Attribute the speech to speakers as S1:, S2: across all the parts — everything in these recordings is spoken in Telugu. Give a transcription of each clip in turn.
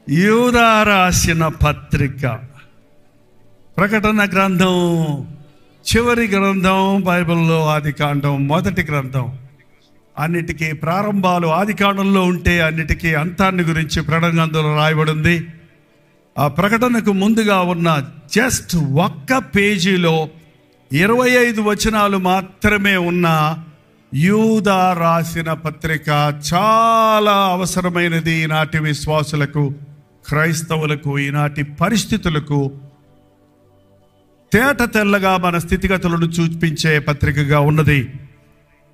S1: యూదా రాసిన పత్రిక. ప్రకటన గ్రంథం చివరి గ్రంథం, బైబిల్లో ఆదికాండం మొదటి గ్రంథం. అన్నిటికీ ప్రారంభాలు ఆదికాండంలో ఉంటే అన్నిటికీ అంతాన్ని గురించి ప్రకటన గ్రంథంలో రాయబడింది. ఆ ప్రకటనకు ముందుగా ఉన్న జస్ట్ ఒక్క పేజీలో 25 వచనాలు మాత్రమే ఉన్న యూదా రాసిన పత్రిక చాలా అవసరమైనది ఈనాటి విశ్వాసులకు, క్రైస్తవులకు, ఈనాటి పరిస్థితులకు తేట తెల్లగా మన స్థితిగతులను చూపించే పత్రికగా ఉన్నది.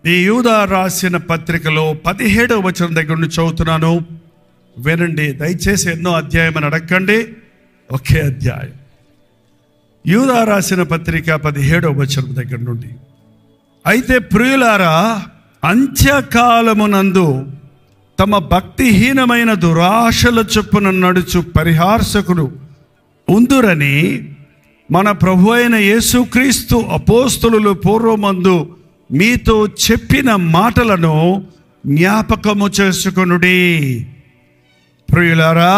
S1: ఈ యూదా రాసిన పత్రికలో 17వ వచనం దగ్గర నుండి చదువుతున్నాను, వినండి. దయచేసి ఎన్నో అధ్యాయం అని అడగండి, ఒకే అధ్యాయం. యూదా రాసిన పత్రిక 17వ వచనం దగ్గర నుండి. అయితే ప్రియులారా, అంత్యకాలమునందు తమ భక్తిహీనమైన దురాశల చొప్పున నడుచు పరిహాసకులు ఉందురని మన ప్రభు అయిన యేసుక్రీస్తు అపోస్తలులు పూర్వమందు మీతో చెప్పిన మాటలను జ్ఞాపకము చేసుకొనుడి. ప్రియులారా,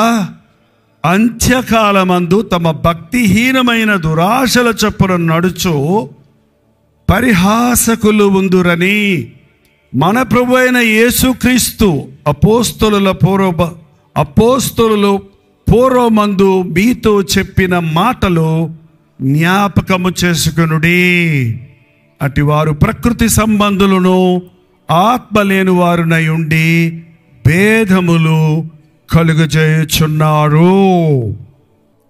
S1: అంత్యకాలమందు తమ భక్తిహీనమైన దురాశల చొప్పున నడుచు పరిహాసకులు ఉందురని మన ప్రభు అయిన యేసుక్రీస్తు అపోస్తలులు పూర్వమందు మీతో చెప్పిన మాటలు జ్ఞాపకము చేసుకొనుడి. అటు వారు ప్రకృతి సంబంధులను ఆత్మ లేని వారునై ఉండి భేదములు కలుగజేయుచున్నారు.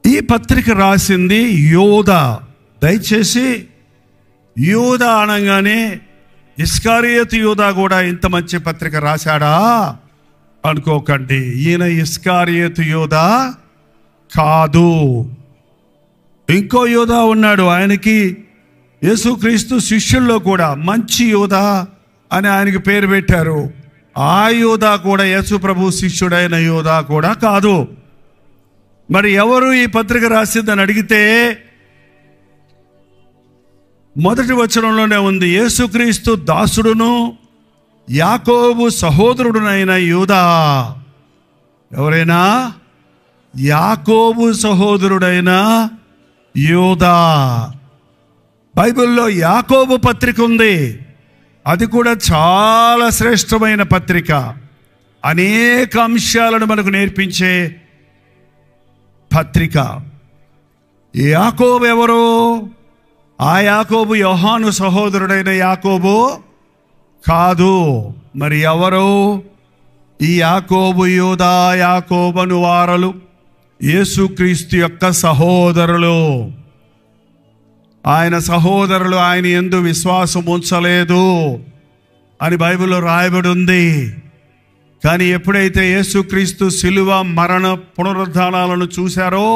S1: ఈ పత్రిక రాసింది యూదా. దయచేసి యూదా అనగానే ఇస్కారియోతు యూదా కూడా ఇంత మంచి పత్రిక రాశాడా అనుకోకండి. ఈయన ఇస్కారియోతు యూదా కాదు, ఇంకో యూదా ఉన్నాడు. ఆయనకి యేసుక్రీస్తు శిష్యుల్లో కూడా మంచి యూదా అని ఆయనకి పేరు పెట్టారు. ఆ యూదా కూడా యేసు ప్రభు శిష్యుడైన యూదా కూడా కాదు. మరి ఎవరు ఈ పత్రిక రాసిందని అడిగితే మొదటి వచనంలోనే ఉంది, యేసుక్రీస్తు దాసుడును యాకోబు సహోదరుడునైన యూదా. ఎవరైనా? యాకోబు సహోదరుడైన యూదా. బైబిల్లో యాకోబు పత్రిక ఉంది, అది కూడా చాలా శ్రేష్టమైన పత్రిక. అనేక అంశాలను మనకు నేర్పించే పత్రిక. యాకోబు ఎవరు? ఆ యాకోబు యోహాను సహోదరుడైన యాకోబు కాదు. మరి ఎవరు ఈ యాకోబు? యూదా, యాకోబను వారలు యేసుక్రీస్తు యొక్క సహోదరులు. ఆయన సహోదరులు ఆయన యందు విశ్వాసం ఉంచలేదు అని బైబిల్లో రాయబడి ఉంది. కానీ ఎప్పుడైతే యేసుక్రీస్తు శిలువ మరణ పునరుద్ధానాలను చూశారో,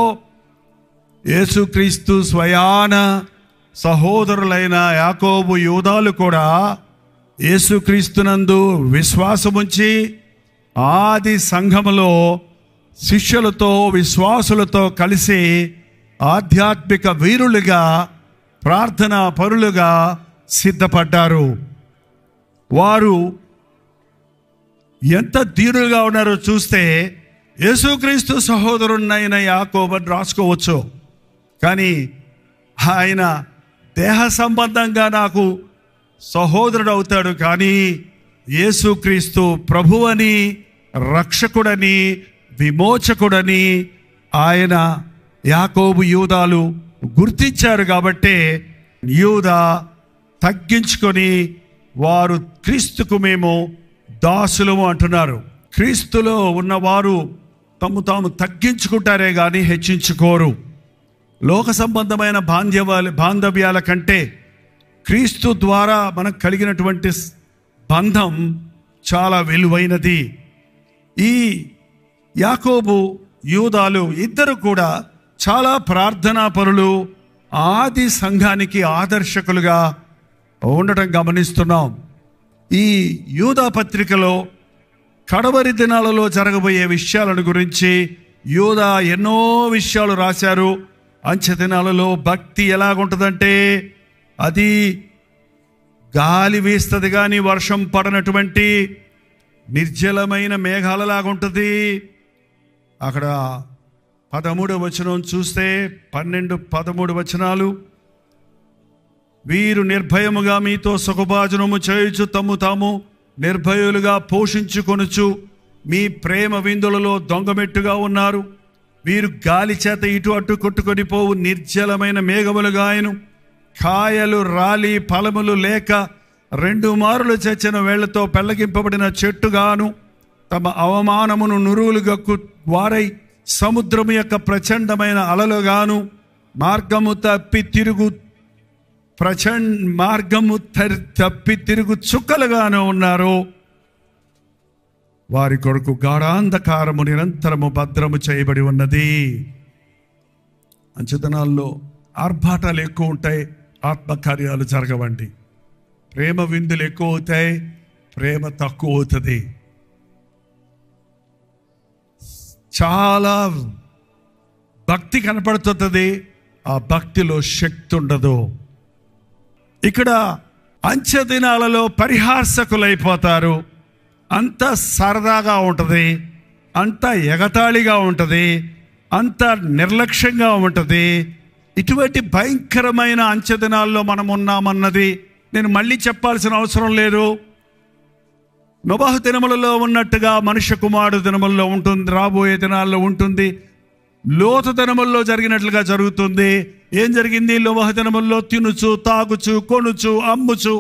S1: యేసుక్రీస్తు స్వయాన సహోదరులైన యాకోబు యూదాలు కూడా యేసుక్రీస్తునందు విశ్వాసముంచి ఆది సంఘములో శిష్యులతో విశ్వాసులతో కలిసి ఆధ్యాత్మిక వీరులుగా, ప్రార్థనా పరులుగా సిద్ధపడ్డారు. వారు ఎంత ధీరులుగా ఉన్నారో చూస్తే యేసుక్రీస్తు సహోదరునైన యాకోబుని రాసుకోవచ్చు. కానీ ఆయన దేహ సంబంధంగా నాకు సహోదరుడు అవుతాడు, కానీ యేసుక్రీస్తు ప్రభువని, రక్షకుడని, విమోచకుడని ఆయన యాకోబు యూదాలు గుర్తించారు. కాబట్టే యూదా తగ్గించుకొని వారు క్రీస్తుకు మేము దాసులము అంటున్నారు. క్రీస్తులో ఉన్నవారు తాము తగ్గించుకుంటారే కానీ హెచ్చించుకోరు. లోక సంబంధమైన బాంధవ్యాల కంటే క్రీస్తు ద్వారా మనకు కలిగినటువంటి బంధం చాలా విలువైనది. ఈ యాకోబు యూదాలు ఇద్దరు కూడా చాలా ప్రార్థనా పరులు, ఆది సంఘానికి ఆదర్శకులుగా ఉండటం గమనిస్తున్నాం. ఈ యూదా పత్రికలో కడవరి దినాలలో జరగబోయే విషయాలను గురించి యూదా ఎన్నో విషయాలు రాశారు. అంచె దినాలలో భక్తి ఎలాగుంటుందంటే, అది గాలి వీస్తుంది కానీ వర్షం పడనటువంటి నిర్జలమైన మేఘాలలాగుంటుంది. అక్కడ 13వ వచనం చూస్తే 12, 13 వచనాలు, వీరు నిర్భయముగా మీతో సుఖభాజనము చేయుచు తమ్ము తాము నిర్భయులుగా పోషించుకొనుచు మీ ప్రేమ విందులలో దొంగమెట్టుగా ఉన్నారు. వీరు గాలి చేత ఇటు అటు కొట్టుకొని పోవు నిర్జలమైన మేఘములుగాయను, కాయలు రాలి ఫలములు లేక 2 మారులు చచ్చిన వేళ్లతో పెళ్లగింపబడిన చెట్టుగాను, తమ అవమానమును నురువులు గక్కు వారై సముద్రము యొక్క ప్రచండమైన అలలుగాను, మార్గము తప్పి తిరుగు చుక్కలుగాను ఉన్నారు. వారి కొరకు గాఢాంధకారము నిరంతరము భద్రము చేయబడి ఉన్నది. అంచెతనాల్లో ఆర్భాటాలు ఎక్కువ ఉంటాయి, ఆత్మకార్యాలు జరగవండి. ప్రేమ విందులు ఎక్కువ అవుతాయి, ప్రేమ తక్కువ అవుతుంది. చాలా భక్తి కనపడుతుంది, ఆ భక్తిలో శక్తి ఉండదు. ఇక్కడ అంచె దినాలలో పరిహాసకులైపోతారు. అంత సరదాగా ఉంటుంది, అంత ఎగతాళిగా ఉంటుంది, అంత నిర్లక్ష్యంగా ఉంటుంది. ఇటువంటి భయంకరమైన అంచె దినాల్లో మనం ఉన్నామన్నది నేను మళ్ళీ చెప్పాల్సిన అవసరం లేదు. నోబహు దినములలో ఉన్నట్టుగా మనుష్య కుమారుడు దినముల్లో ఉంటుంది, రాబోయే దినాల్లో ఉంటుంది. లోతు దినముల్లో జరిగినట్లుగా జరుగుతుంది. ఏం జరిగింది? నోబహు దినముల్లో తినుచు, తాగుచు, కొనుచు, అమ్ముచు,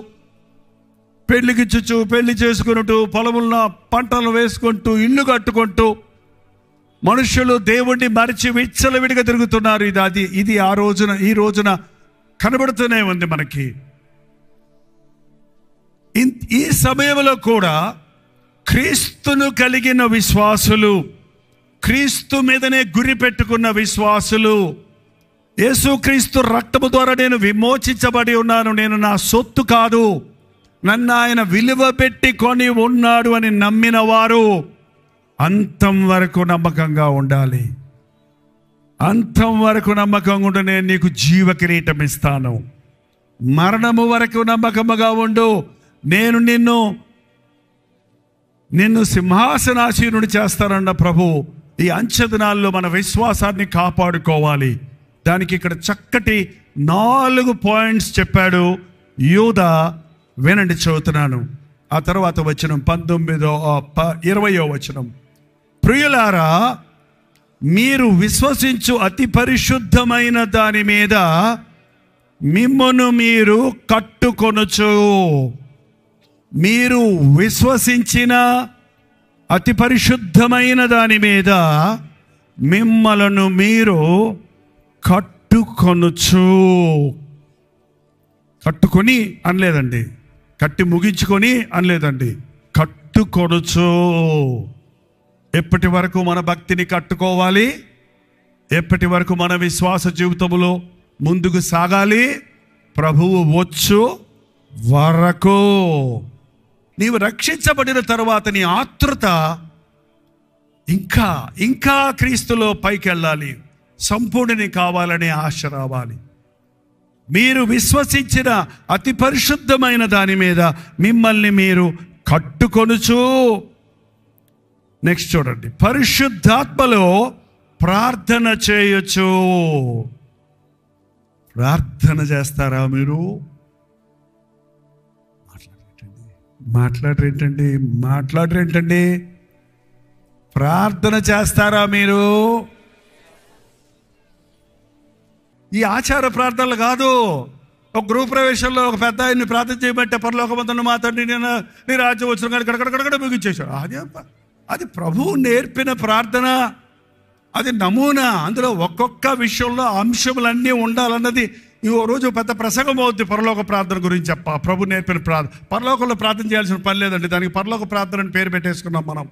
S1: పెళ్లికిచ్చుచు, పెళ్లి చేసుకున్నట్టు, పొలమున్న పంటలు వేసుకుంటూ, ఇల్లు కట్టుకుంటూ మనుషులు దేవుణ్ణి మరిచి విచ్చలవిడిగా తిరుగుతున్నారు. ఇది ఈ రోజున కనబడుతూనే ఉంది మనకి. ఈ సమయంలో కూడా క్రీస్తును కలిగిన విశ్వాసులు, క్రీస్తు మీదనే గురి పెట్టుకున్న విశ్వాసులు, యేసుక్రీస్తు రక్తము ద్వారా నేను విమోచించబడి ఉన్నాను, నేను నా సొత్తు కాదు, నన్ను ఆయన విలువ పెట్టి కొని ఉన్నాడు అని నమ్మిన వారు అంతం వరకు నమ్మకంగా ఉండాలి. అంతం వరకు నమ్మకంగా ఉండి నేను నీకు జీవ కిరీటం ఇస్తాను. మరణము వరకు నమ్మకముగా ఉండు, నేను నిన్ను సింహాసనాసీనుడి చేస్తానన్న ప్రభు. ఈ అంచె దినాల్లో మన విశ్వాసాన్ని కాపాడుకోవాలి. దానికి ఇక్కడ చక్కటి 4 పాయింట్స్ చెప్పాడు యూదా. వినండి, చదువుతున్నాను. ఆ తర్వాత వచనం 20వ వచనం, ప్రియులారా, మీరు విశ్వసించు అతి పరిశుద్ధమైన దాని మీద మిమ్మును మీరు కట్టుకొనుచు. మీరు విశ్వసించిన అతి పరిశుద్ధమైన దాని మీద మిమ్మలను మీరు కట్టుకొనుచు. కట్టుకొని అనలేదండి, కట్టి ముగించుకొని అనలేదండి, కట్టుకొనుచు. ఎప్పటి వరకు మన భక్తిని కట్టుకోవాలి? ఎప్పటి వరకు మన విశ్వాస జీవితంలో ముందుకు సాగాలి? ప్రభువు వచ్చు వరకు. నీవు రక్షించబడిన తర్వాత నీ ఆతృత ఇంకా ఇంకా క్రీస్తులో పైకి వెళ్ళాలి, సంపూర్ణని కావాలనే ఆశ రావాలి. మీరు విశ్వసించిన అతి పరిశుద్ధమైన దాని మీద మిమ్మల్ని మీరు కట్టుకొనుచు. నెక్స్ట్ చూడండి, పరిశుద్ధాత్మలో ప్రార్థన చేయొచ్చు. ప్రార్థన చేస్తారా మీరు? మాట్లాడరేంటండి? ప్రార్థన చేస్తారా మీరు? ఈ ఆచార ప్రార్థనలు కాదు. ఒక గృహ ప్రవేశంలో ఒక పెద్ద ఆయన్ని ప్రార్థన చేయబట్టే పరలోకమందున్న మా తండ్రి నీ రాజ్యం వచ్చిన కానీ కడకడకడ ముగించేశాడు. అది ప్రభువు నేర్పిన ప్రార్థన, అది నమూనా. అందులో ఒక్కొక్క విషయంలో అంశములన్నీ ఉండాలన్నది ఈ రోజు పెద్ద ప్రసంగం అవుద్ది పరలోక ప్రార్థన గురించి. ప్రభు నేర్పిన ప్రార్థన. పరలోకంలో ప్రార్థన చేయాల్సిన పని లేదండి, దానికి పరలోక ప్రార్థన అని పేరు పెట్టేసుకున్నాం మనం.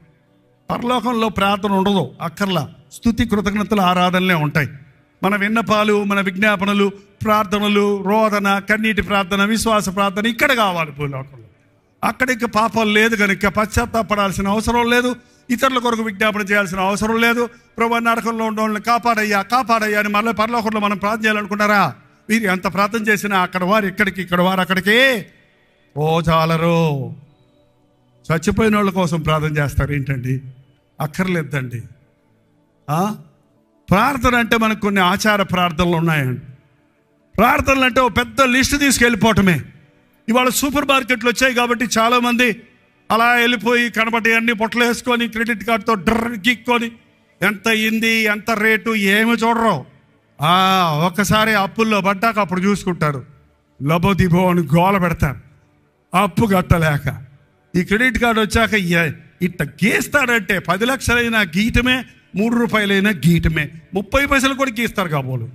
S1: పరలోకంలో ప్రార్థన ఉండదు, అక్కర్లా. స్తుతి, కృతజ్ఞతలు, ఆరాధనలే ఉంటాయి. మన విన్నపాలు, మన విజ్ఞాపనలు, ప్రార్థనలు, రోదన, కన్నీటి ప్రార్థన, విశ్వాస ప్రార్థన ఇక్కడ కావాలి భూలోకంలో. అక్కడ ఇంకా పాపాలు లేదు కనుక పశ్చాత్తాపడాల్సిన అవసరం లేదు, ఇతరుల కొరకు విజ్ఞాపన చేయాల్సిన అవసరం లేదు. ప్రభు నరకంలో ఉన్న వాళ్ళని కాపాడయ్యా అని మళ్ళీ పరలోకంలో మనం ప్రార్థన చేయాలనుకున్నారా? మీరు ఎంత ప్రార్థన చేసినా అక్కడ వారు ఇక్కడికి, ఇక్కడ వారు అక్కడికి చాలరు. చచ్చిపోయిన వాళ్ళ కోసం ప్రార్థన చేస్తారు ఏంటండి? అక్కర్లేదండి. ప్రార్థన అంటే మనకు కొన్ని ఆచార ప్రార్థనలు ఉన్నాయండి. ప్రార్థనలు అంటే ఒక పెద్ద లిస్టు తీసుకెళ్ళిపోవటమే. ఇవాళ సూపర్ మార్కెట్లు వచ్చాయి కాబట్టి చాలామంది అలా వెళ్ళిపోయి కనబడి అన్ని పొట్టలు వేసుకొని క్రెడిట్ కార్డుతో డ్రర్ గిక్కొని ఎంత అయింది ఎంత రేటు ఏమి చూడరు. ఒక్కసారి అప్పుల్లో పడ్డాక అప్పుడు చూసుకుంటారు. లబోదిబో అని గోల పెడతారు అప్పు కట్టలేక. ఈ క్రెడిట్ కార్డు వచ్చాక ఇట్ట గీస్తాడంటే 10 లక్షలైనా గీయటమే, 3 రూపాయలైనా గీయటమే, 30 పైసలు కూడా గీస్తారు కాబోలు.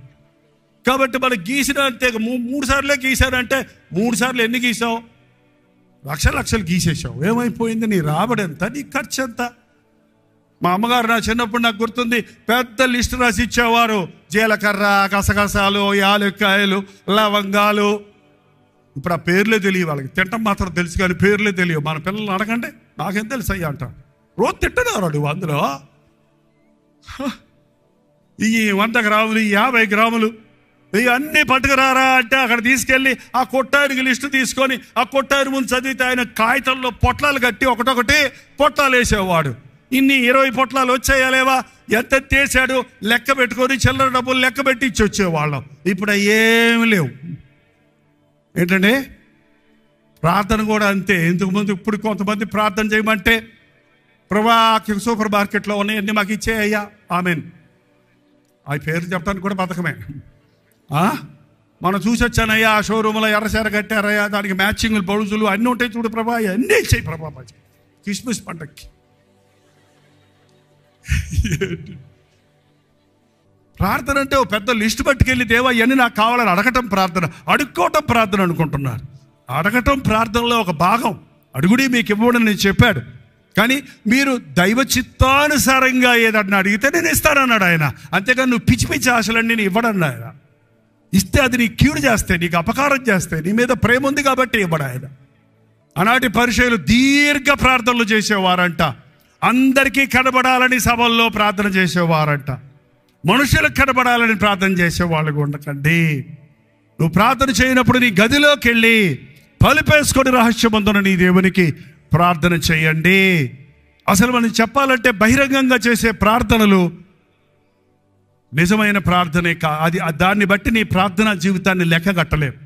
S1: కాబట్టి మనకు గీసిన అంతే 3 సార్లే గీసాడంటే 3 సార్లు ఎన్ని గీసావు? లక్షలు గీసేసావు. ఏమైపోయింది? నీ రాబడి ఎంత, నీ ఖర్చు ఎంత? మా అమ్మగారు నా చిన్నప్పుడు నాకు గుర్తుంది, పెద్ద లిస్టు రాసి ఇచ్చేవారు. జీలకర్ర, గసగసాలు, యాలక్కాయలు, లవంగాలు. ఇప్పుడు ఆ పేర్లే తెలియవు వాళ్ళకి. తింటం మాత్రం తెలుసు కానీ పేర్లే తెలియవు. మన పిల్లల్ని అడగండి, నాకేం తెలుసు అయ్యా అంట. రోజు తింటున్నారు నువ్వు అందులో ఈ 100 గ్రాములు, 50 గ్రాములు ఇవన్నీ పట్టుకురారా అంటే అక్కడ తీసుకెళ్ళి ఆ కొట్టారికి లిస్టు తీసుకొని ఆ కొట్టారి ముందు చదివితే ఆయన కాగితంలో పొట్లాలు కట్టి ఒకటొకటి పొట్లాలు వేసేవాడు. ఇన్ని 20 పొట్లాలు వచ్చాయా లేవా, ఎంత తీసాడు లెక్క పెట్టుకొని చిల్లర డబ్బులు లెక్క పెట్టి ఇచ్చి వచ్చేవాళ్ళం. ఇప్పుడు ఏమి లేవు. ఏంటంటే ప్రార్థన కూడా అంతే. ఇంతకుముందు ఇప్పుడు కొంతమంది ప్రార్థన చేయమంటే ప్రభా సూపర్ మార్కెట్లో ఉన్నాయన్నీ మాకు ఇచ్చేయ్యా ఆమెన్. ఆ పేరు చెప్పడానికి కూడా బతకమే. మనం చూసి వచ్చానయ్యా ఆ షోరూంలో ఎర్రసేర కట్టారయ్యా, దానికి మ్యాచింగ్ బ్లౌజులు అన్నీ ఉంటాయి చూడు ప్రభా, అన్నీ ఇచ్చాయి ప్రభా క్రిస్మస్ పండగకి. ప్రార్థన అంటే ఓ పెద్ద లిస్టు పట్టుకెళ్ళి దేవా ఇవన్నీ నాకు కావాలని అడగటం ప్రార్థన, అడుక్కోవటం ప్రార్థన అనుకుంటున్నారు. అడగటం ప్రార్థనలో ఒక భాగం. అడుగుడి మీకు ఇవ్వడం నేను చెప్పాడు. కానీ మీరు దైవ చిత్తానుసారంగా ఏదన్నా అడిగితే నేను ఇస్తానన్నాడు ఆయన. అంతేగాని నువ్వు పిచ్చి పిచ్చి ఆశలన్నీ నేను ఇవ్వడన్నా ఆయన. ఇస్తే అది నీ కీడు చేస్తే, నీకు అపకారం చేస్తే, నీ మీద ప్రేమ ఉంది కాబట్టి ఇవ్వడు ఆయన. ఆనాటి పరిచయులు దీర్ఘ ప్రార్థనలు చేసేవారంట. అందరికీ కనబడాలని సభల్లో ప్రార్థన చేసేవారంట. మనుషులకు కనబడాలని ప్రార్థన చేసేవాళ్ళు ఉండకండి. నువ్వు ప్రార్థన చేయనప్పుడు నీ గదిలోకి వెళ్ళి పలుపేసుకొని రహస్యమందున నీ దేవునికి ప్రార్థన చేయండి. అసలు మనం చెప్పాలంటే బహిరంగంగా చేసే ప్రార్థనలు నిజమైన ప్రార్థనే అది దాన్ని బట్టి నీ ప్రార్థనా జీవితాన్ని లెక్క కట్టలేవు.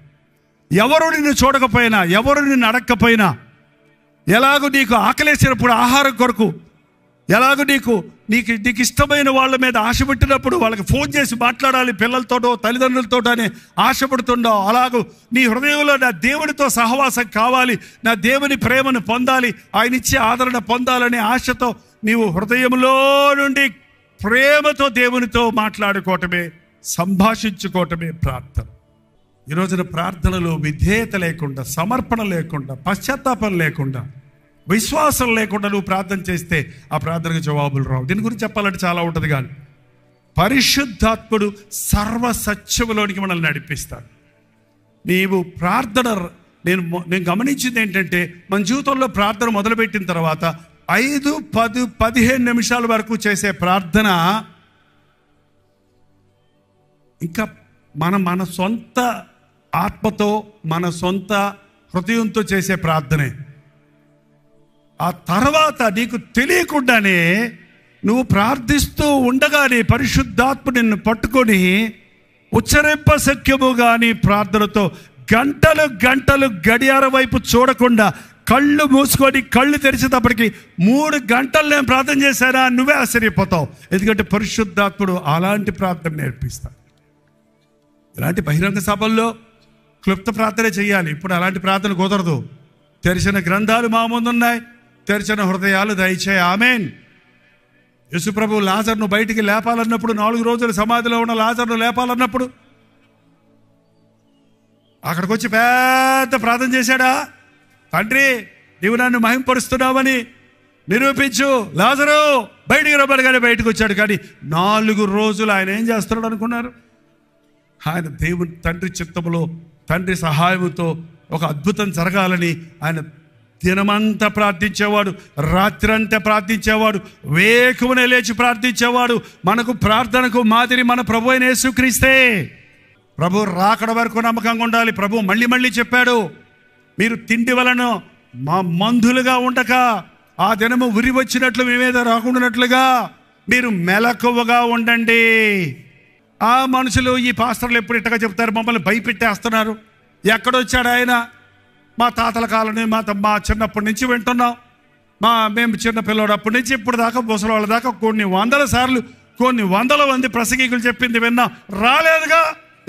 S1: ఎవరు నిన్ను చూడకపోయినా, ఎవరు నిన్ను అడగకపోయినా, ఎలాగో నీకు ఆకలేసినప్పుడు ఆహారం కొరకు, ఎలాగో నీకు ఇష్టమైన వాళ్ళ మీద ఆశపెట్టినప్పుడు వాళ్ళకి ఫోన్ చేసి మాట్లాడాలి, పిల్లలతోటో తల్లిదండ్రులతో అని ఆశపడుతుండో, అలాగూ నీ హృదయంలో నా దేవునితో సహవాసం కావాలి, నా దేవుని ప్రేమను పొందాలి, ఆయన ఇచ్చే ఆదరణ పొందాలనే ఆశతో నీవు హృదయంలో నుండి ప్రేమతో దేవునితో మాట్లాడుకోవటమే, సంభాషించుకోవటమే ప్రార్థన. ఈ రోజున ప్రార్థనలో విధేయత లేకుండా, సమర్పణ లేకుండా, పశ్చాత్తాపం లేకుండా, విశ్వాసం లేకుండా నువ్వు ప్రార్థన చేస్తే ఆ ప్రార్థనకు జవాబులు రావు. దీని గురించి చెప్పాలంటే చాలా ఉంటుంది. కానీ పరిశుద్ధాత్ముడు సర్వసత్యములోనికి మనల్ని నడిపిస్తాడు. నీవు ప్రార్థన నేను గమనించింది ఏంటంటే, మన జీవితంలో ప్రార్థన మొదలుపెట్టిన తర్వాత 5, 10, 15 నిమిషాల వరకు చేసే ప్రార్థన ఇంకా మన సొంత ఆత్మతో, మన సొంత హృదయంతో చేసే ప్రార్థనే. ఆ తర్వాత నీకు తెలియకుండానే నువ్వు ప్రార్థిస్తూ ఉండగానే పరిశుద్ధాత్మ నిన్ను పట్టుకొని ఉచ్చరింప శక్యము కానీ ప్రార్థనతో గంటలు గంటలు గడియారం వైపు చూడకుండా కళ్ళు మూసుకొని కళ్ళు తెరిచేటప్పటికి 3 గంటలు నేను ప్రార్థన చేశానా, నువ్వే ఆశ్చర్యపోతావు. ఎందుకంటే పరిశుద్ధాత్ముడు అలాంటి ప్రార్థన నేర్పిస్తాడు. ఇలాంటి బహిరంగ సభల్లో క్లుప్త ప్రార్థన చేయాలి. ఇప్పుడు అలాంటి ప్రార్థన కుదరదు. తెరిచిన గ్రంథాలు మా ముందున్నాయి, తెరిచిన హృదయాలు దయచేయి. ఆమేన్. యేసుప్రభు లాజరును బయటికి లేపాలన్నప్పుడు, 4 రోజులు సమాధిలో ఉన్న లాజరును లేపాలన్నప్పుడు అక్కడికి వచ్చి పెద్ద ప్రార్థన చేశాడా? తండ్రి, నీవు నన్ను మహింపరుస్తున్నావని నిరూపించు, లాజరు బయటికి రమ్మనగానే బయటకు వచ్చాడు. కానీ 4 రోజులు ఆయన ఏం చేస్తున్నాడు అనుకున్నారు? ఆయన దేవుని తండ్రి చిత్తములో, తండ్రి సహాయముతో ఒక అద్భుతం జరగాలని ఆయన దినమంతా ప్రార్థించేవాడు, రాత్రంతా ప్రార్థించేవాడు, వేకువనే లేచి ప్రార్థించేవాడు. మనకు ప్రార్థనకు మాదిరి మన ప్రభు అయిన యేసుక్రీస్తే. ప్రభు రాకడ వరకు నమ్మకంగా ఉండాలి. ప్రభు మళ్ళీ మళ్ళీ చెప్పాడు, మీరు తిండి వలన మా మందులుగా ఉండక ఆ దినము ఉరి వచ్చినట్లు మీ మీద రాకుండానట్లుగా మీరు మెలకువగా ఉండండి. ఆ మనుషులు, ఈ పాస్టర్లు ఎప్పుడు ఇట్టగా చెప్తారు, మమ్మల్ని భయపెట్టేస్తున్నారు. ఎక్కడొచ్చాడు ఆయన? మా తాతల కాలని మా చిన్నప్పటి నుంచి వింటున్నాం. మేము చిన్న పిల్లడు అప్పటి నుంచి ఇప్పుడు దాకా ముసలి వాళ్ళ దాకా కొన్ని వందల సార్లు కొన్ని వందల మంది ప్రసంగికులు చెప్పింది విన్నా, రాలేదుగా.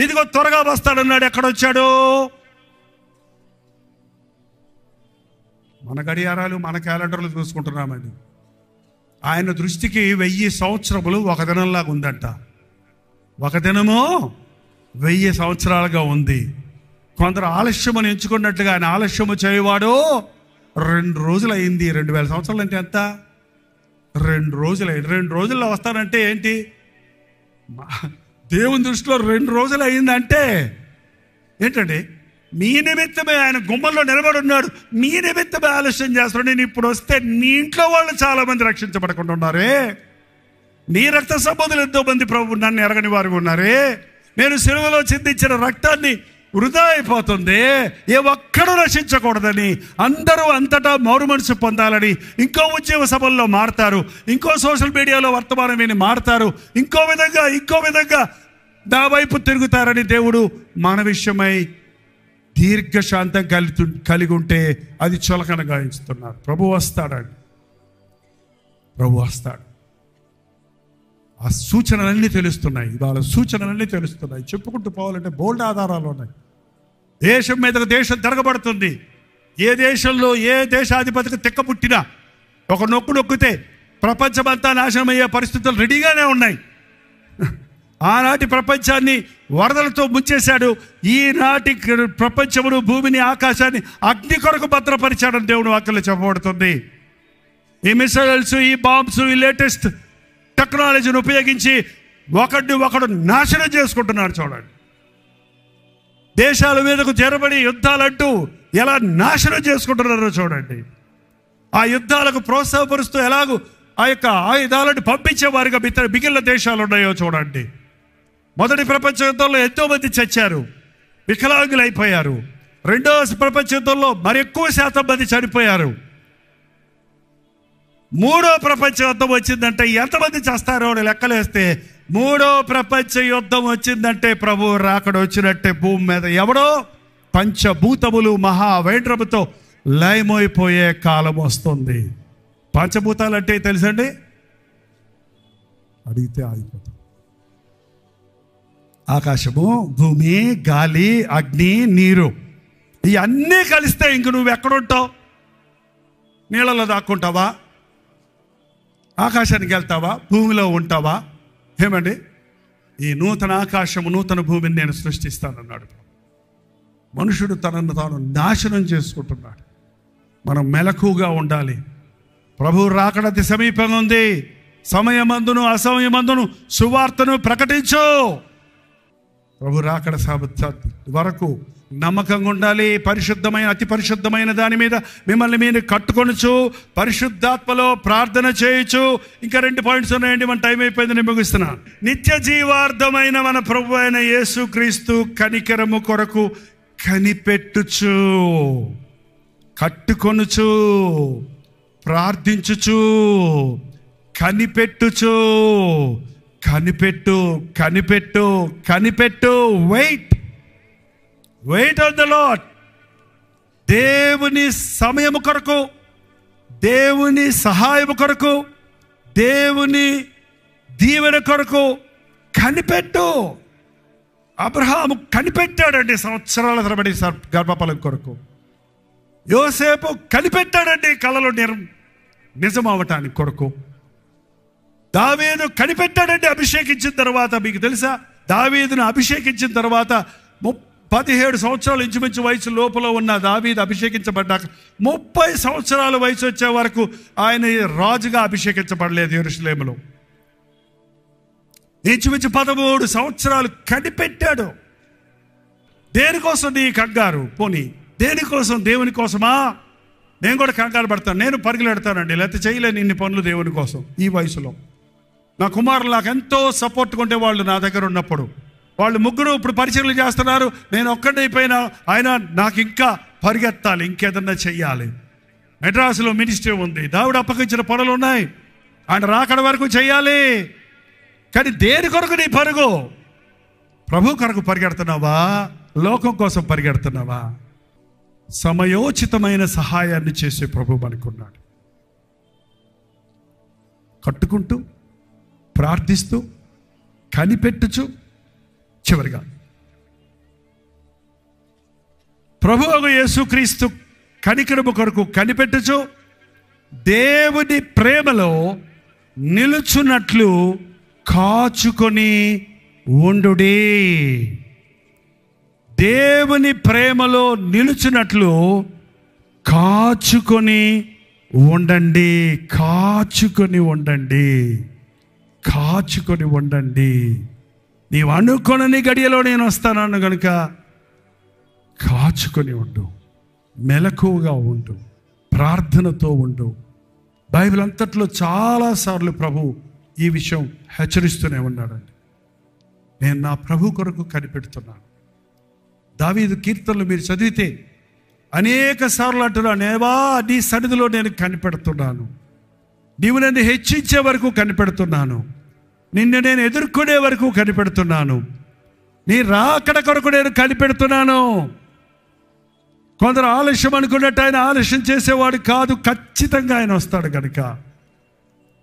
S1: ఇదిగో త్వరగా వస్తాడన్నాడు. ఎక్కడొచ్చాడు? మన గడియారాలు మన క్యాలెండర్లు చూసుకుంటున్నామండి. ఆయన దృష్టికి 1000 సంవత్సరములు ఒక దినంలాగా ఉందంట. ఒక దినము 1000 సంవత్సరాలుగా ఉంది. కొందరు ఆలస్యమని ఎంచుకున్నట్లుగా ఆయన ఆలస్యము చేయవాడు 2 రోజులు అయింది. 2000 సంవత్సరాలు అంటే ఎంత? 2 రోజులు అయింది. 2 రోజుల్లో వస్తానంటే ఏంటి? దేవుని దృష్టిలో 2 రోజులు అయిందంటే ఏంటండి? మీ నిమిత్తమే ఆయన గుమ్మల్లో నిలబడి ఉన్నాడు. మీ నిమిత్తమే ఆలస్యం చేస్తున్నాడు. నేను ఇప్పుడు వస్తే నీ ఇంట్లో వాళ్ళు చాలా మంది రక్షించబడకుండా ఉన్నారే. నీ రక్త సంబంధులు ఎంతో మంది ప్రభు నన్ను ఎరగని వారు ఉన్నారే. నేను సిలువలో చిందించిన రక్తాన్ని వృధా అయిపోతుంది, ఏ ఒక్కడూ రక్షించకూడదని, అందరూ అంతటా మారు మనసు పొందాలని ఇంకో ఉద్యోగ సభల్లో మారుతారు, ఇంకో సోషల్ మీడియాలో వర్తమానం విని మారుతారు, ఇంకో విధంగా నా వైపు తిరుగుతారని దేవుడు మన విషయమై దీర్ఘశాంతం కలిగి ఉంటే అది చులకనగా ఎంచుతున్నారు. ప్రభు వస్తాడండి. ప్రభు వస్తాడు. ఆ సూచనలన్నీ తెలుస్తున్నాయి. ఇవాళ సూచనలన్నీ తెలుస్తున్నాయి. చెప్పుకుంటూ పోవాలంటే బోల్డ్ ఆధారాలు ఉన్నాయి. దేశం మీదకు దేశం తిరగబడుతుంది. ఏ దేశంలో ఏ దేశాధిపతికి తిక్కపుట్టినా ఒక నొక్కితే ప్రపంచమంతా నాశనం అయ్యే పరిస్థితులు రెడీగానే ఉన్నాయి. ఆనాటి ప్రపంచాన్ని వరదలతో ముంచేశాడు. ఈనాటి ప్రపంచమును, భూమిని, ఆకాశాన్ని అగ్ని కొరకు భద్రపరిచాడని దేవుని వాక్యంలో చెప్పబడుతుంది. ఈ మిసైల్స్, ఈ బాంబ్స్, ఈ లేటెస్ట్ టెక్నాలజీని ఉపయోగించి ఒకడు నాశనం చేసుకుంటున్నాడు. చూడండి, దేశాల మీదకు జరబడి యుద్ధాలంటూ ఎలా నాశనం చేసుకుంటున్నారో చూడండి. ఆ యుద్ధాలకు ప్రోత్సాహపరుస్తూ ఎలాగూ ఆ యొక్క ఆయుధాలను పంపించేవారిగా మిగిలిన దేశాలు ఉన్నాయో చూడండి. మొదటి ప్రపంచ యుద్ధంలో ఎంతో మంది చచ్చారు, వికలాంగులు అయిపోయారు. రెండవ ప్రపంచ యుద్ధంలో మరి ఎక్కువ శాతం మంది చనిపోయారు. మూడో ప్రపంచ యుద్ధం వచ్చిందంటే ఎంతమంది చేస్తారో అని లెక్కలేస్తే, మూడో ప్రపంచ యుద్ధం వచ్చిందంటే ప్రభు రాకడ వచ్చినట్టే. భూమి మీద ఎవడో పంచభూతములు మహావైండ్రముతో లయమైపోయే కాలం వస్తుంది. పంచభూతాలు అంటే తెలుసండి? అడిగితే ఆగిపోతాం. ఆకాశము, భూమి, గాలి, అగ్ని, నీరు, ఇవన్నీ కలిస్తే ఇంక నువ్వు ఎక్కడుంటావు? నీళ్ళలో దాక్కుంటావా? ఆకాశానికి వెళ్తావా? భూమిలో ఉంటావా? ఏమండి, ఈ నూతన ఆకాశము, నూతన భూమిని నేను సృష్టిస్తానన్నాడు. మనుషుడు తనను తాను నాశనం చేసుకుంటున్నాడు. మనం మెలకుగా ఉండాలి. ప్రభు రాకడ అతి సమీపంగా ఉంది. సమయమందును అసమయమందును సువార్తను ప్రకటించు. ప్రభు రాకడ వరకు నమ్మకంగా ఉండాలి. పరిశుద్ధమైన, అతి పరిశుద్ధమైన దాని మీద మిమ్మల్ని మీరు కట్టుకొనచ్చు. పరిశుద్ధాత్మలో ప్రార్థన చేయొచ్చు. ఇంకా 2 పాయింట్స్ ఉన్నాయండి. మన టైం అయిపోయింది, నేను ముగిస్తున్నాను. నిత్య జీవార్థమైన మన ప్రభు అయిన యేసుక్రీస్తు కనికరము కొరకు కనిపెట్టుచు, కట్టుకొనుచు, ప్రార్థించుచు, కనిపెట్టుచు. కనిపెట్టు. Wait on the Lord. దేవుని సమయము కొరకు, దేవుని సహాయము కొరకు, దేవుని దీవెన కొరకు కనిపెట్టు. అబ్రహాము కనిపెట్టాడండి సంవత్సరాల తరబడి గర్భఫలం కొరకు. యోసేపు కనిపెట్టాడండి కలలో నిజం అవటానికి కొరకు. దావీదు కనిపెట్టాడండి అభిషేకించిన తర్వాత. మీకు తెలుసా, దావీదును అభిషేకించిన తర్వాత 17 సంవత్సరాలు ఇంచుమించు వయసు లోపల ఉన్న దావీదు అభిషేకించబడ్డాక 30 సంవత్సరాల వయసు వచ్చే వరకు ఆయన రాజుగా అభిషేకించబడలేదు యెరూషలేములో. ఇంచుమించు 13 సంవత్సరాలు కనిపెట్టాడు. దేనికోసం నీ కంగారు? పోనీ దేనికోసం? దేవుని కోసమా? నేను కూడా కంగారు పడతాను, నేను పరుగులెడతానండి, లేకపోతే చేయలేను ఇన్ని పనులు దేవుని కోసం. ఈ వయసులో నా కుమారులు నాకు ఎంతో సపోర్ట్ కొంటే వాళ్ళు నా దగ్గర ఉన్నప్పుడు, వాళ్ళు ముగ్గురు ఇప్పుడు పరిచయలు చేస్తున్నారు, నేను ఒక్కడైపోయినా ఆయన నాకు ఇంకా పరిగెత్తాలి, ఇంకేదన్నా చెయ్యాలి. మెడ్రాసులో మినిస్ట్రీ ఉంది, దేవుడు అప్పగించిన పనులు ఉన్నాయి. ఆయన రాకడ వరకు చేయాలి. కానీ దేని కొరకు నీ పరుగు? ప్రభు కొరకు పరిగెడుతున్నావా? లోకం కోసం పరిగెడుతున్నావా? సమయోచితమైన సహాయాన్ని చేసే ప్రభు మనకున్నాడు. కట్టుకుంటూ, ప్రార్థిస్తూ, కనిపెట్టుచు, చివరిగా ప్రభువు యేసుక్రీస్తు కనికరము కొరకు కనిపెట్టుచు దేవుని ప్రేమలో నిలుచున్నట్లు కాచుకొని ఉండుడి. దేవుని ప్రేమలో నిలుచున్నట్లు కాచుకొని ఉండండి. కాచుకొని ఉండండి. కాచుకొని ఉండండి. నీవు అనుకొనని గడియలో నేను వస్తానన్ను కనుక కాచుకొని ఉండు. మెలకువగా ఉండు. ప్రార్థనతో ఉండు. బైబిల్ అంతట్లో చాలాసార్లు ప్రభు ఈ విషయం హెచ్చరిస్తూనే ఉన్నాడండి. నేను నా ప్రభు కొరకు కనిపెడుతున్నాను. దావీదు కీర్తనలు మీరు చదివితే అనేక సార్లు అంటున్నాను, నేవా నీ సన్నిధిలో నేను కనిపెడుతున్నాను. నీవు నన్ను హెచ్చించే వరకు కనిపెడుతున్నాను. నిన్ను నేను ఎదుర్కొనే వరకు కనిపెడుతున్నాను. నీ రాకడ కొరకు నేను కనిపెడుతున్నాను. కొందరు ఆలస్యం అనుకున్నట్టు ఆయన ఆలస్యం చేసేవాడు కాదు. ఖచ్చితంగా ఆయన వస్తాడు. కనుక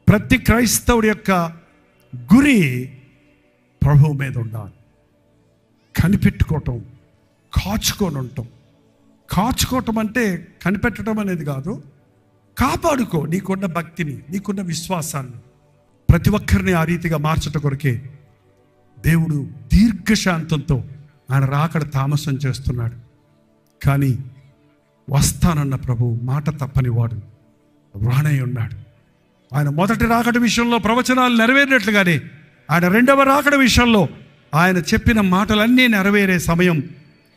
S1: ప్రతి క్రైస్తవుడి యొక్క గురి ప్రభువు మీద ఉండాలి. కనిపెట్టుకోవటం, కాచుకొని ఉండటం. కాచుకోవటం అంటే కనిపెట్టడం అనేది కాదు. కాపాడుకో నీకున్న భక్తిని, నీకున్న విశ్వాసాన్ని. ప్రతి ఒక్కరిని ఆ రీతిగా మార్చటం కొరకే దేవుడు దీర్ఘశాంతంతో ఆయన రాకడ తామసం చేస్తున్నాడు. కానీ వస్తానన్న ప్రభు మాట తప్పని వాడు రానై ఉన్నాడు. ఆయన మొదటి రాకడ విషయంలో ప్రవచనాలు నెరవేరినట్లుగానే ఆయన రెండవ రాకడ విషయంలో ఆయన చెప్పిన మాటలన్నీ నెరవేరే సమయం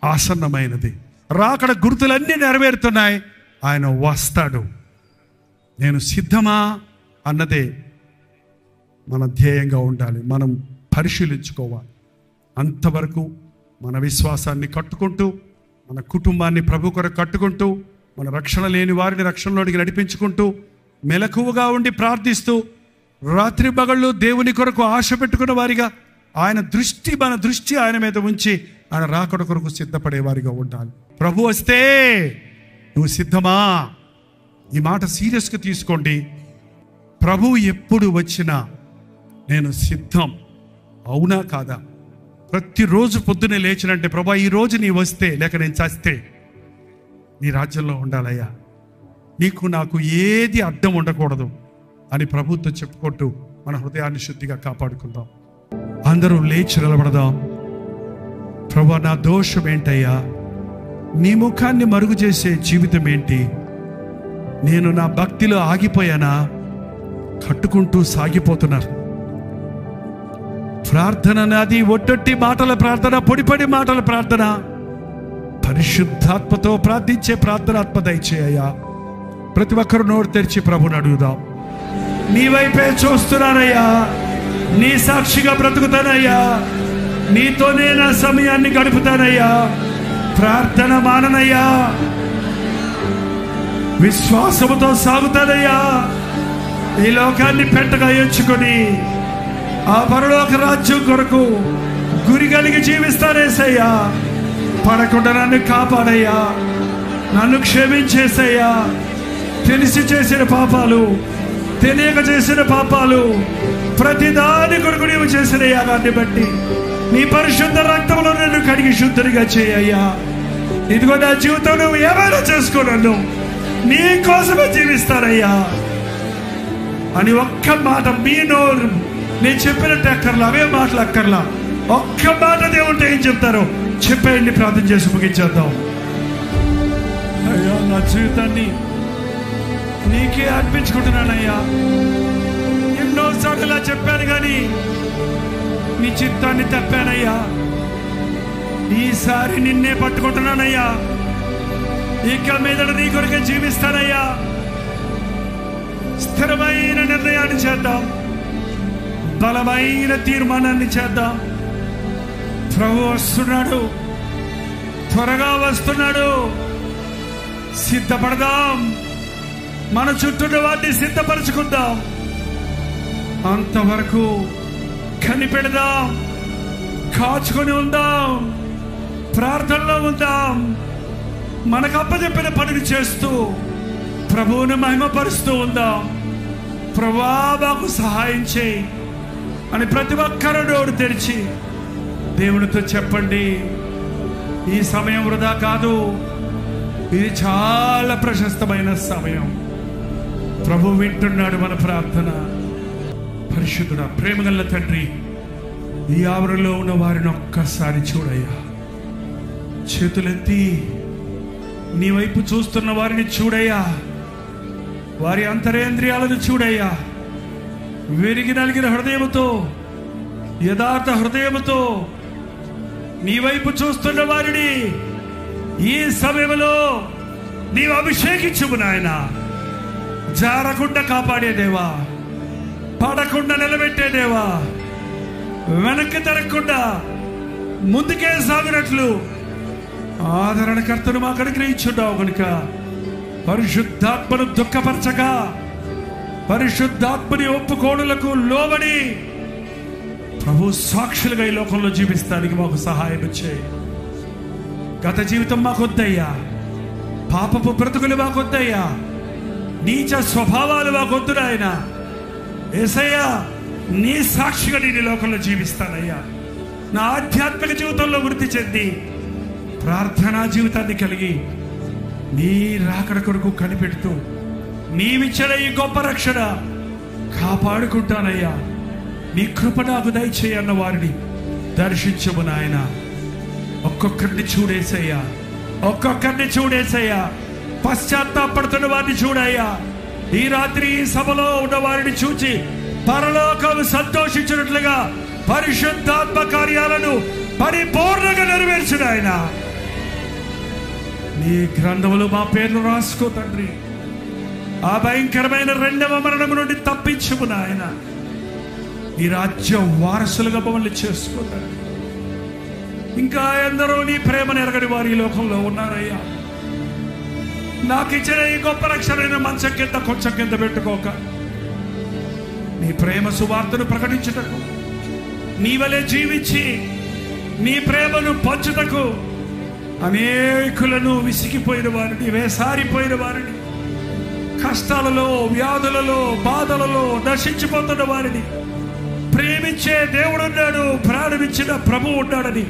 S1: ఆసన్నమైనది. రాకడ గుర్తులన్నీ నెరవేరుతున్నాయి. ఆయన వస్తాడు. నేను సిద్ధమా అన్నదే మన ధ్యేయంగా ఉండాలి. మనం పరిశీలించుకోవాలి. అంతవరకు మన విశ్వాసాన్ని కట్టుకుంటూ, మన కుటుంబాన్ని ప్రభు కొరకు కట్టుకుంటూ, మన రక్షణ లేని వారిని రక్షణలోనికి నడిపించుకుంటూ, మెలకువగా ఉండి ప్రార్థిస్తూ, రాత్రి పగళ్ళు దేవుని కొరకు ఆశ పెట్టుకున్న వారిగా మన దృష్టి ఆయన మీద ఉంచి ఆయన రాకడ కొరకు సిద్ధపడేవారిగా ఉండాలి. ప్రభు వస్తే నువ్వు సిద్ధమా? ఈ మాట సీరియస్గా తీసుకోండి. ప్రభు ఎప్పుడు వచ్చినా నేను సిద్ధం. అవునా కాదా? ప్రతిరోజు పొద్దునే లేచినంటే ప్రభా ఈరోజు నీ వస్తే, లేక నేను చస్తే నీ రాజ్యంలో ఉండాలయ్యా, నీకు నాకు ఏది అడ్డం ఉండకూడదు అని ప్రభుతో చెప్పుకుంటూ మన హృదయాన్ని శుద్ధిగా కాపాడుకుందాం. అందరూ లేచి నిలబడదాం. ప్రభా నా దోషం ఏంటయ్యా? నీ ముఖాన్ని మరుగు చేసే జీవితం ఏంటి? నేను నా భక్తిలో ఆగిపోయానా? కట్టుకుంటూ సాగిపోతున్నారు. ప్రార్థన నాది ఒట్టొట్టి మాటల ప్రార్థన, పొడిపడి మాటల ప్రార్థన. పరిశుద్ధాత్మతో ప్రార్థించే ప్రార్థనాత్మ దయచేయ్యా. ప్రతి ఒక్కరు నోరు తెరిచి ప్రభుని అడుగుదాం. నీ వైపే చూస్తున్నానయ్యా, నీ సాక్షిగా బ్రతుకుతానయ్యా, నీతోనే నా సమయాన్ని గడుపుతానయ్యా. ప్రార్థన మాననయ్యా, విశ్వాసముతో సాగుతానయ్యా. ఈ లోకాన్ని పెంటగా ఎంచుకొని ఆ పరలోక రాజ్యం కొరకు గురి కలిగి జీవిస్తానేసయ్యా. పడకుండా నన్ను కాపాడయ్యా, నన్ను క్షమించేసయ్యా. తెలిసి చేసిన పాపాలు, తెలియక చేసిన పాపాలు, ప్రతి దాని కొరకు నీవు చేసిన యాగాన్ని బట్టి నీ పరిశుద్ధ రక్తంలో నన్ను కడిగి శుద్ధునిగా చేయయ్యా. ఇదిగో నా జీవితం నువ్వు ఏమైనా చేసుకో, నన్ను నీ కోసమే జీవిస్తానయ్యా అని ఒక్క మాట మీ నోరు నేను చెప్పినట్టు అక్కర్లా, అవే మాటలు అక్కర్లా. ఒక్క మాట దేవుంటే ఏం చెప్తారో చెప్పేయండి. ప్రార్థన చేసి ముగించేద్దాం. అయ్యా నా జీవితాన్ని నీకే అర్పించుకుంటున్నానయ్యా. ఎన్నోసార్లు ఇలా చెప్పాను కానీ నీ చిత్తాన్ని తప్పానయ్యా. ఈసారి నిన్నే పట్టుకుంటున్నానయ్యా. ఇక మీదట నీ కొరకే జీవిస్తానయ్యా. స్థిరమైన నిర్ణయాన్ని చేద్దాం, బలమైన తీర్మానాన్ని చేద్దాం. ప్రభు వస్తున్నాడు, త్వరగా వస్తున్నాడు. సిద్ధపడదాం. మన చుట్టూ వాటిని సిద్ధపరచుకుందాం. అంతవరకు కనిపెడదాం, కాచుకొని ఉందాం, ప్రార్థనలో ఉందాం. మనకు అప్పచెప్పిన పనిని చేస్తూ ప్రభువుని మహిమపరుస్తూ ఉందాం. ప్రభువా మాకు సహాయం చేయి అని ప్రతి ఒక్కరు నోరు తెరిచి దేవునితో చెప్పండి. ఈ సమయం వృధా కాదు, ఇది చాలా ప్రశస్తమైన సమయం. ప్రభు వింటున్నాడు మన ప్రార్థన. పరిశుద్ధుడా, ప్రేమగల తండ్రి, ఈ ఆవరణలో ఉన్న వారిని ఒక్కసారి చూడయ్యా. చేతులెత్తి నీ వైపు చూస్తున్న వారిని చూడయ్యా. వారి అంతరేంద్రియాలను చూడయ్యా. విరిగి నలిగిన హృదయముతో, యథార్థ హృదయముతో నీ వైపు చూస్తున్న వారిని ఈ సమయంలో నీవు అభిషేకించుము నాయన. జారకుండా కాపాడే దేవా, పడకుండా నిలబెట్టే దేవా, వెనక్కి తిరగకుండా ముందుకే సాగినట్లు ఆదరణకర్తను మాకు అనుగ్రహించున్నావు కనుక పరిశుద్ధాత్మను దుఃఖపరచక, పరిశుద్ధాత్మని ఒప్పుకోడులకు లోబడి ప్రభు సాక్షులుగా ఈ లోకంలో జీవిస్తానికి మాకు సహాయం చేయి. గత జీవితం మాకొద్దయ్యా, పాపపు బ్రతుకులు మాకొద్దయ్యా, నీచ స్వభావాలు మాకొద్దు నాయన. యేసయ్యా, నీ సాక్షిగా నేను ఈ లోకంలో జీవిస్తానయ్యా. నా ఆధ్యాత్మిక జీవితంలో వృద్ధి చెంది ప్రార్థనా జీవితాన్ని కలిగి నీ రాకడ కొరకు కనిపెడుతూ నీవిచ్చిన ఈ గొప్ప రక్షణ కాపాడుకుంటానయ్యా. నీ కృప నాకు దయచేయన్న వారిని దర్శించము నాయన. ఒక్కొక్కరిని చూడేసయ్యా, ఒక్కొక్కరిని చూడేసయ్యా. పశ్చాత్తాపడుతున్న వారిని చూడయ్యా. ఈ రాత్రి ఈ సభలో ఉన్న వారిని చూచి పరలోకం సంతోషించినట్లుగా పరిశుద్ధాత్మ కార్యాలను పరిపూర్ణంగా నెరవేర్చిన ఆయన నీ గ్రంథములు మా పేర్లు రాసుకో తండ్రి. ఆ భయంకరమైన రెండవ మరణము నుండి తప్పించుము నాయన. నీ రాజ్యం వారసులుగా మమ్మల్ని చేసుకో తండ్రి. ఇంకా ఎందరో నీ ప్రేమను ఎరగని వారు ఈ లోకంలో ఉన్నారయ్యా. నాకు ఇచ్చిన ఈ గొప్ప రక్షణ మంచం కింద కొంచెం కింద పెట్టుకోక నీ ప్రేమ సువార్తను ప్రకటించుటకు, నీ వలె జీవించి నీ ప్రేమను పంచుటకు అనేకులను విసిగిపోయిన వారిని, వేసారిపోయిన వారిని, కష్టాలలో, వ్యాధులలో, బాధలలో నశించిపోతున్న వారిని ప్రేమించే దేవుడున్నాడు, ప్రాణమిచ్చిన ప్రభువు ఉన్నాడని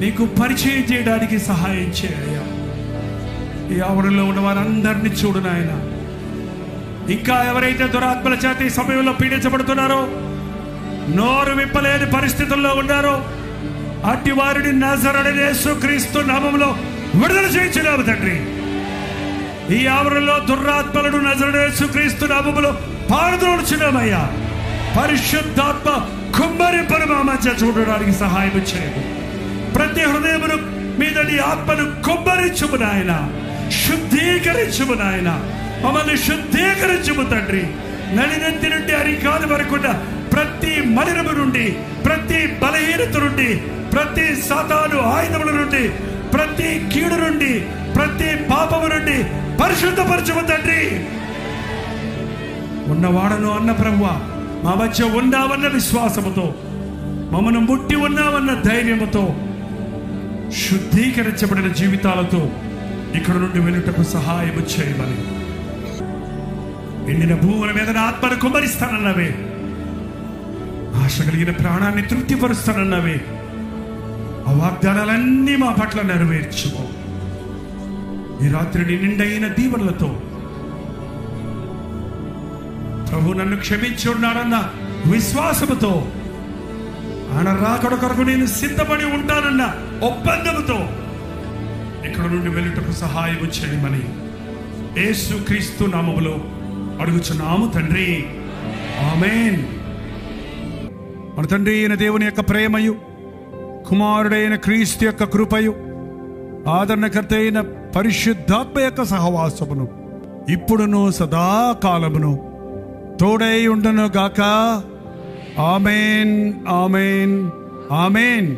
S1: నీకు పరిచయం చేయడానికి సహాయం చేయ్యా. ఈ ఆవరణలో ఉన్న వారందరినీ చూడు నాయన. ఇంకా ఎవరైతే దురాత్మల చేత ఈ సమయంలో పీడించబడుతున్నారో, నోరు విప్పలేని పరిస్థితుల్లో ఉన్నారో, అట్టి వారిని నజరేయుడైన యేసుక్రీస్తు నామములో విడుదల చేయించున్నాము తండ్రి. ఈ ఆవరణలో దురాత్మలను నజరేయుడైన యేసుక్రీస్తు నామములో పారదోడుచున్నామయ్యా. పరిశుద్ధాత్మ కుమ్మరింపును మా మధ్య చూడడానికి సహాయం చేయము. ప్రతి హృదయమును మీద నీ ఆత్మను కుమ్మరించుము నాయన. శుద్ధీకరించుము నాయన. మమ్మల్ని శుద్ధీకరించుము తండ్రి. నడినెత్తి నుండి అరికాలు వరకు ప్రతి మలినము నుండి, ప్రతి బలహీనత నుండి, ప్రతి సాతాను ఆయుధముల నుండి, ప్రతి కీడు నుండి, ప్రతి పాపము నుండి పరిశుద్ధపరచుము తండ్రి. ఉన్నవాడను అన్న ప్రభువా, మా మధ్య ఉన్నావన్న విశ్వాసముతో, మమ్మను ముట్టి ఉన్నావన్న ధైర్యముతో, శుద్ధీకరించబడిన జీవితాలతో ఇక్కడ నుండి వెళ్ళుటకు సహాయము చేయమని, ఎండిన భూముల మీద నా ఆత్మను కుమ్మరిస్తానన్నవే, ఆశ కలిగిన ప్రాణాన్ని తృప్తిపరుస్తానన్నవే, ఆ వాగ్దానాలన్నీ మా పట్ల నెరవేర్చుకో. ఈ రాత్రిని నిండైన దీవెనలతో ప్రభు నన్ను క్షమించి ఉన్నాడన్న విశ్వాసముతో, ఆయన రాకడ కొరకు నేను సిద్ధపడి ఉంటానన్న ఒప్పందముతో ఇక్కడ నుండి వెళ్ళుటకు సహాయము చేయమని యేసుక్రీస్తు నామములో అడుగుచున్నాము తండ్రి. ఆమేన్. మన తండ్రి అయిన దేవుని యొక్క ప్రేమయు, కుమారుడైన క్రీస్తు యొక్క కృపయు, ఆదరణకర్త అయిన పరిశుద్ధాత్మ యొక్క సహవాసమును ఇప్పుడును సదాకాలమును తోడై ఉండును గాక. ఆమేన్, ఆమేన్, ఆమేన్.